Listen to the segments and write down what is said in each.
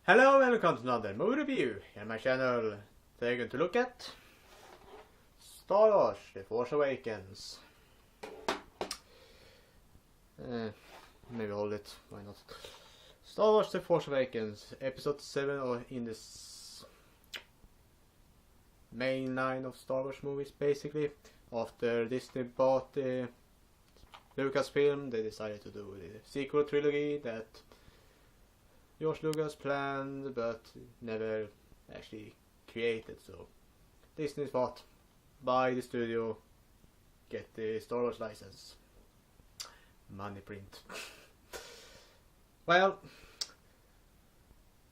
Hello and welcome to another movie review on my channel. Today we're going to look at Star Wars The Force Awakens. Maybe hold it, why not? Star Wars The Force Awakens, episode 7 or in this main line of Star Wars movies basically. After Disney bought the Lucasfilm, they decided to do the sequel trilogy that George Lucas planned but never actually created, so Disney thought, buy the studio, get the Star Wars license. Money print. Well,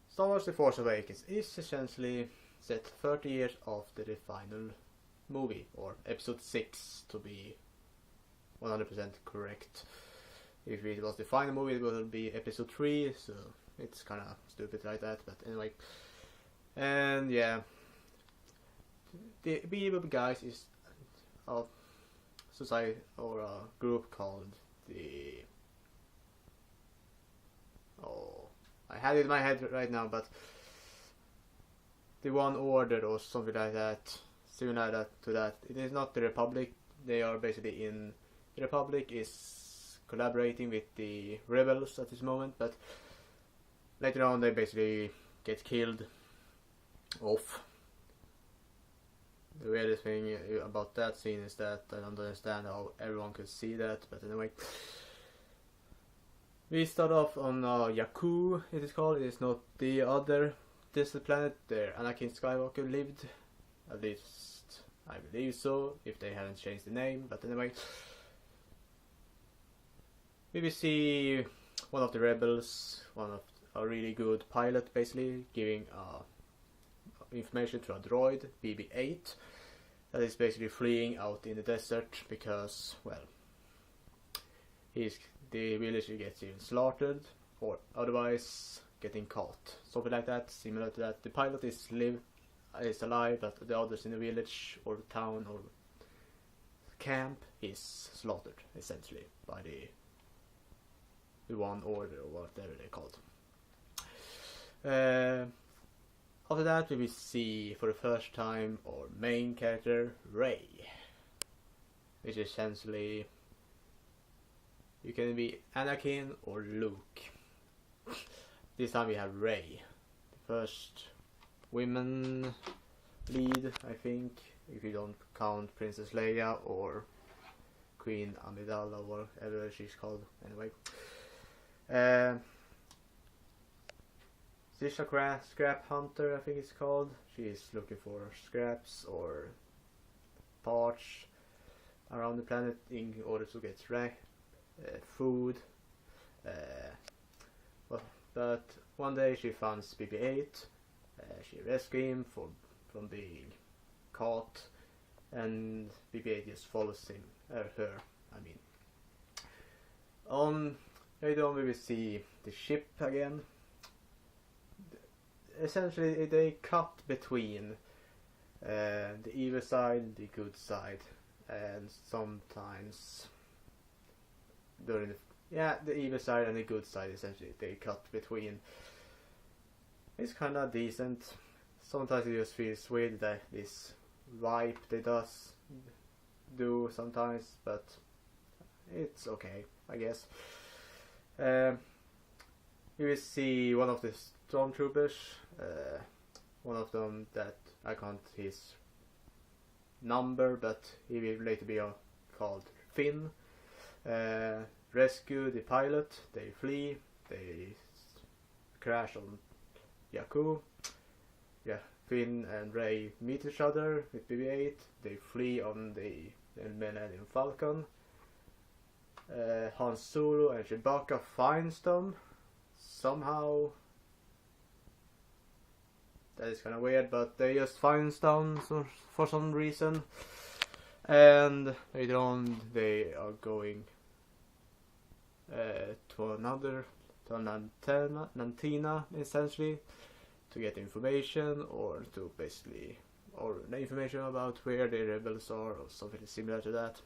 Star Wars The Force Awakens is essentially set 30 years after the final movie, or episode 6 to be 100% correct. If it was the final movie it would be episode 3, so it's kind of stupid like that, but anyway. And yeah, the Evil Guys is a society or a group called the... Oh, I had it in my head right now, but the One Order or something like that, similar to that. It is not the Republic. They are basically in... The Republic is collaborating with the rebels at this moment, but later on they basically get killed off. The weirdest thing about that scene is that I don't understand how everyone could see that, but anyway. We start off on Jakku, it is called. It is not the other distant planet where Anakin Skywalker lived. At least I believe so, if they haven't changed the name, but anyway. We will see one of the rebels, one of a really good pilot basically, giving information to a droid, BB-8, that is basically fleeing out in the desert because, well, the village gets even slaughtered or otherwise getting caught. Something like that, similar to that. The pilot is alive, but the others in the village or the town or camp is slaughtered essentially by the One Order or whatever they're called. After that we will see for the first time our main character Rey, which is essentially you can be Anakin or Luke. This time we have Rey, the first women lead, I think, if you don't count Princess Leia or Queen Amidala or whatever she's called. Anyway, she's a scrap hunter, I think it's called. She's looking for scraps or parts around the planet in order to get food. But one day she finds BB-8. She rescues him from being caught, and BB-8 just follows him, her. I mean, later on we will see the ship again. Essentially they cut between the evil side, the good side, and sometimes during the evil side and the good side, essentially they cut between. It's kinda decent. Sometimes it just feels weird that this wipe they do sometimes, but it's okay, I guess. You will see one of the stormtroopers, one of them that I can't his number, but he will later be called Finn. Rescue the pilot, they flee, they crash on Jakku. Yeah, Finn and Rey meet each other with BB-8, they flee on the Millennium Falcon. Han Solo and Chewbacca finds them somehow. That is kind of weird, but they just find them for some reason. And later on they are going to an antenna essentially to get information or to basically information about where the rebels are or something similar to that.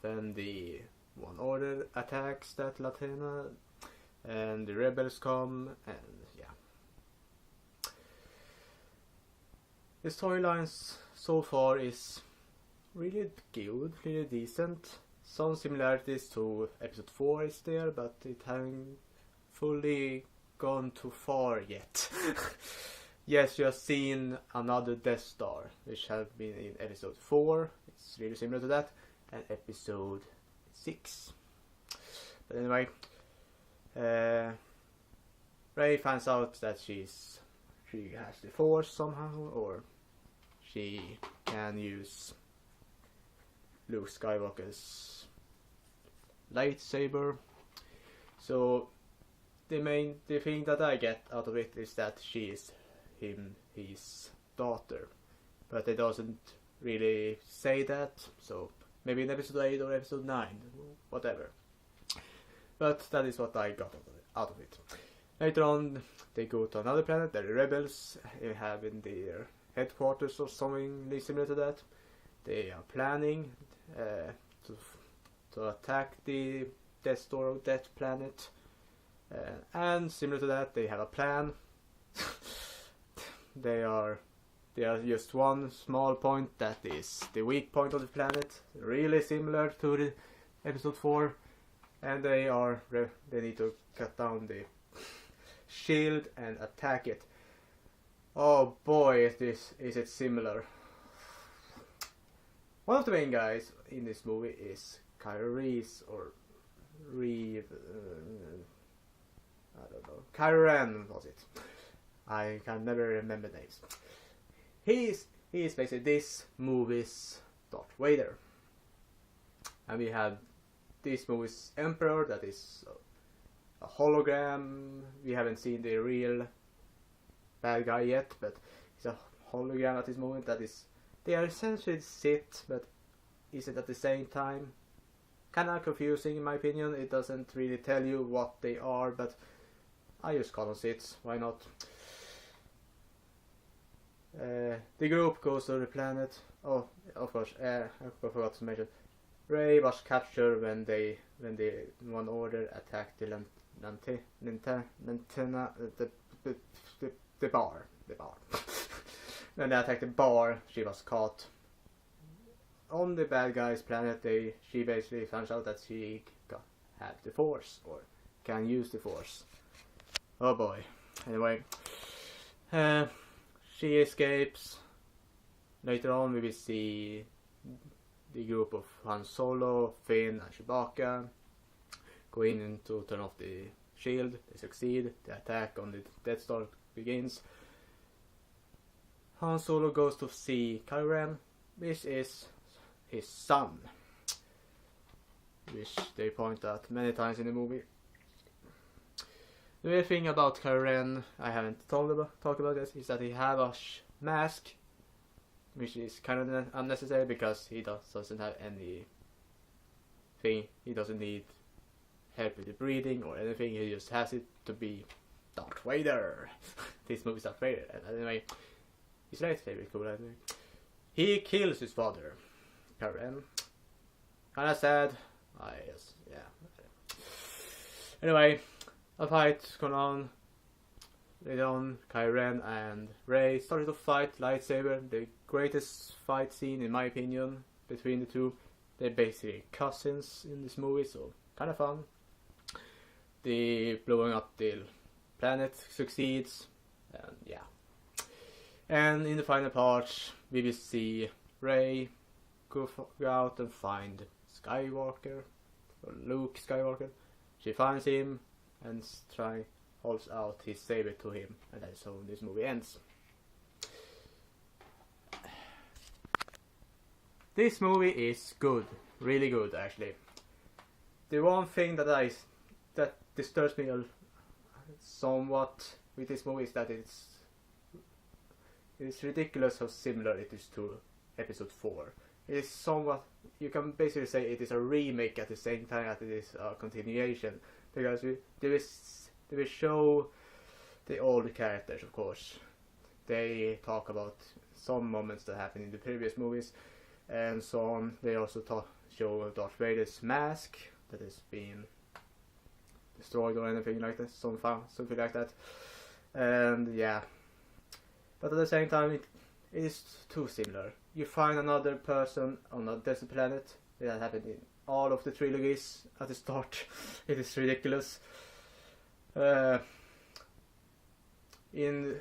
Then the One Order attacks that antenna and the rebels come, and yeah, The storylines so far is really good, really decent. Some similarities to episode 4 is there, but it hasn't fully gone too far yet. Yes, you have seen another Death Star, which have been in episode 4. It's really similar to that, and episode 6. But anyway, Rey finds out that she has the Force somehow, or she can use Luke Skywalker's lightsaber. So the thing that I get out of it is that she is his daughter, but it doesn't really say that, so maybe in episode 8 or episode 9, whatever. But that is what I got out of it. Later on, they go to another planet that the rebels have in their headquarters or something similar to that. They are planning to attack the Death Star or Death Planet, and similar to that, they have a plan. They are just one small point that is the weak point of the planet, really similar to the episode 4, and they need to cut down the shield and attack it. Oh boy, is it similar. One of the main guys in this movie is Kylo Reese, or Reeve, I don't know, Kylo Ren was it. I can never remember names. He is basically this movie's Darth Vader. And we have this movie's Emperor, that is a hologram. We haven't seen the real bad guy yet, but it's a hologram at this moment. They are essentially Sith, but is it at the same time? Kinda confusing in my opinion. It doesn't really tell you what they are, but I just call them Siths, why not? The group goes to the planet. Oh, of course, I forgot to mention. Rey was captured when one order attacked the bar. When they attacked the bar, she was caught. On the bad guy's planet, she basically finds out that she had the Force, or can use the Force. Oh boy. Anyway, she escapes. Later on, we will see the group of Han Solo, Finn, and Chewbacca go in and to turn off the shield. They succeed. The attack on the Death Star begins. Han Solo goes to see Kylo Ren, which is his son, which they point out many times in the movie. The weird thing about Kylo Ren I haven't talked about this is that he have a mask, which is kind of unnecessary because he doesn't have anything. He doesn't need help with the breathing or anything. He just has it to be Darth Vader. This movie's Darth Vader. And anyway, his lightsaber is cool. Anyway, he kills his father, Kylo Ren. Kinda sad. Anyway, a fight going on. Later on, Kylo Ren and Rey started to fight lightsaber. The greatest fight scene, in my opinion, between the two. They're basically cousins in this movie, so kind of fun. The blowing up the planet succeeds, and yeah. And in the final part, we will see Rey go out and find Skywalker, or Luke Skywalker. She finds him and holds out his saber to him, and that's how this movie ends. This movie is good, really good actually. The one thing that disturbs me somewhat with this movie is that it's ridiculous how similar it is to episode 4. It is somewhat, you can basically say it is a remake at the same time as it is a continuation, because they will show the old characters, of course. They talk about some moments that happened in the previous movies and so on. They also show Darth Vader's mask that is being destroyed or anything like that, something like that. And yeah, but at the same time it is too similar. You find another person on a desert planet. That happened in all of the trilogies at the start. It is ridiculous. In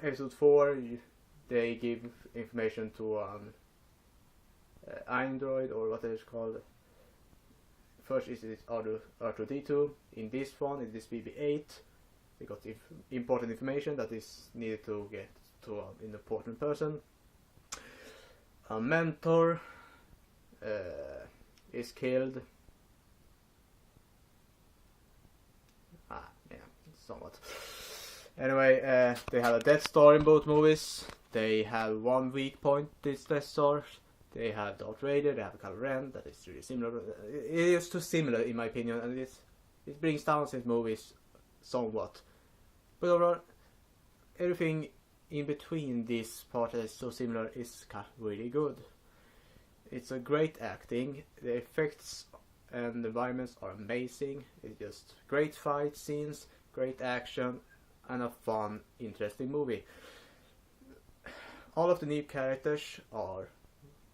episode 4, they give information to an android, or what it is called. First is it R2D2. In this one, it is BB-8. They got important information that is needed to get to an important person. A mentor is killed. Yeah, somewhat. Anyway, they have a Death Star in both movies. They have one weak point, this Death Star. They have Darth Vader, they have Kylo Ren, that is really similar. It is too similar in my opinion, and it brings down these movies somewhat. But overall, everything in between this part that is so similar is really good. It's a great acting, the effects and the environments are amazing. It's just great fight scenes, great action, and a fun, interesting movie. All of the new characters are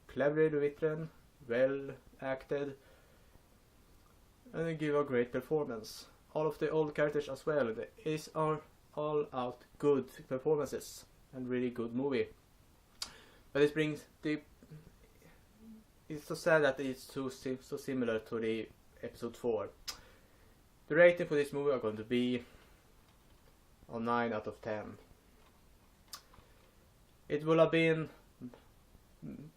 cleverly written, well acted, and they give a great performance. All of the old characters as well, are all out good performances and really good movie. But it's so sad that it's so similar to the episode 4. The rating for this movie are going to be on 9 out of 10. It would have been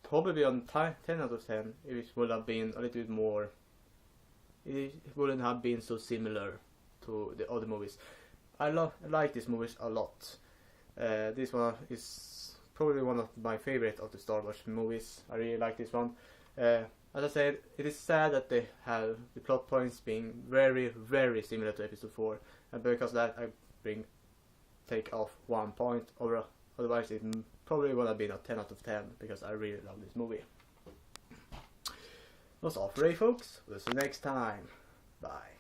probably on 10 out of 10 if it would have been a little bit more. It wouldn't have been so similar to the other movies. I like these movies a lot. This one is probably one of my favorite of the Star Wars movies. I really like this one. As I said, it is sad that they have the plot points being very, very similar to episode 4, and because of that I take off 1 point. Otherwise it probably would have been a 10 out of 10 because I really love this movie. That's all for today, folks. We'll see you next time. Bye.